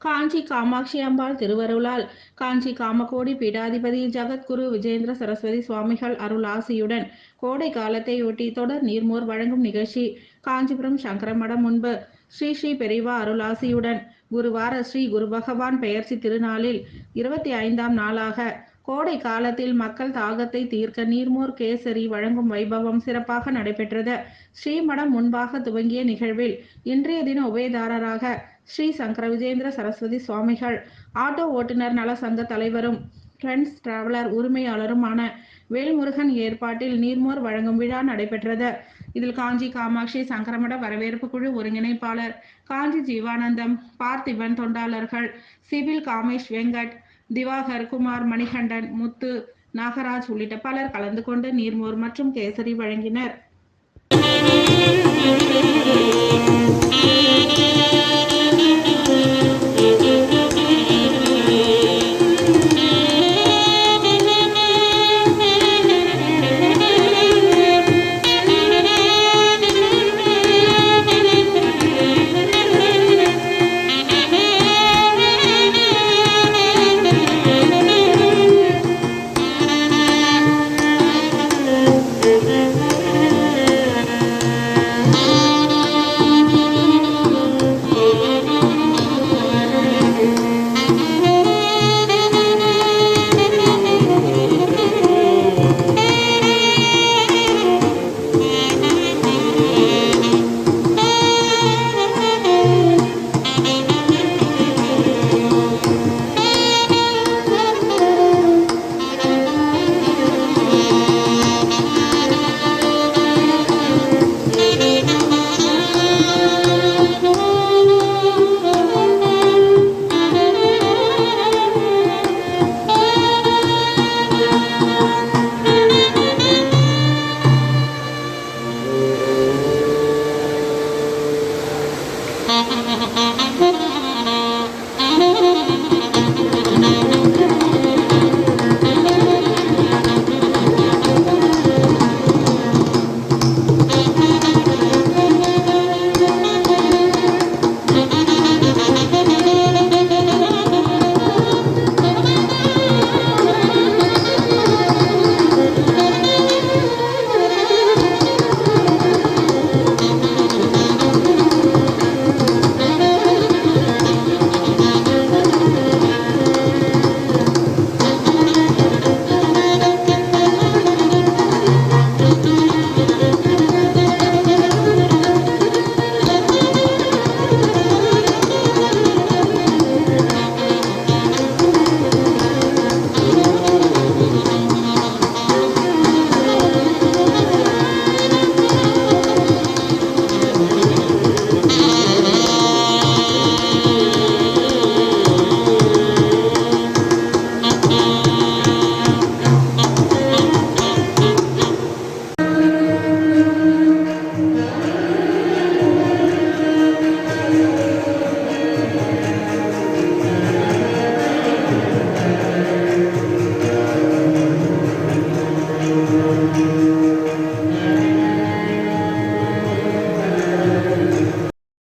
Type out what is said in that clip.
காஞ்சி காமாட்சி அம்பாள் திருவருளால் காஞ்சி காமகோடி பீடாதிபதி ஜகத்குரு விஜேந்திர சரஸ்வதி சுவாமிகள் அருள் ஆசியுடன் கோடை காலத்தையொட்டி தொடர் நீர்மோர் வழங்கும் நிகழ்ச்சி காஞ்சிபுரம் சங்கரமடம் முன்பு ஸ்ரீ ஸ்ரீ பெரிவா அருளாசியுடன் குருவார ஸ்ரீ குரு பகவான் பெயர்ச்சி திருநாளில் 25ஆம் நாளாக கோடை காலத்தில் மக்கள் தாகத்தை தீர்க்க நீர்மோர் கேசரி வழங்கும் வைபவம் சிறப்பாக நடைபெற்றது. ஸ்ரீமடம் முன்பாக துவங்கிய நிகழ்வில் இன்றைய தின உபயதாரராக ஸ்ரீ சங்கர விஜேந்திர சரஸ்வதி சுவாமிகள், ஆட்டோ ஓட்டுநர் நல சங்க தலைவரும் ஃப்ரெண்ட்ஸ் டிராவலர் உரிமையாளருமான வேல்முருகன் ஏற்பாட்டில் நீர்மோர் வழங்கும் விழா நடைபெற்றது. இதில் காஞ்சி காமாட்சி சங்கரமட வரவேற்பு குழு ஒருங்கிணைப்பாளர் காஞ்சி ஜீவானந்தம், பார்த்திபன், தொண்டாளர்கள் சிவில், காமேஷ், வெங்கட், திவாகர், குமார், மணிகண்டன், முத்து, நாகராஜ் உள்ளிட்ட பலர் கலந்து கொண்டு நீர்மோர் மற்றும் கேசரி வழங்கினர்.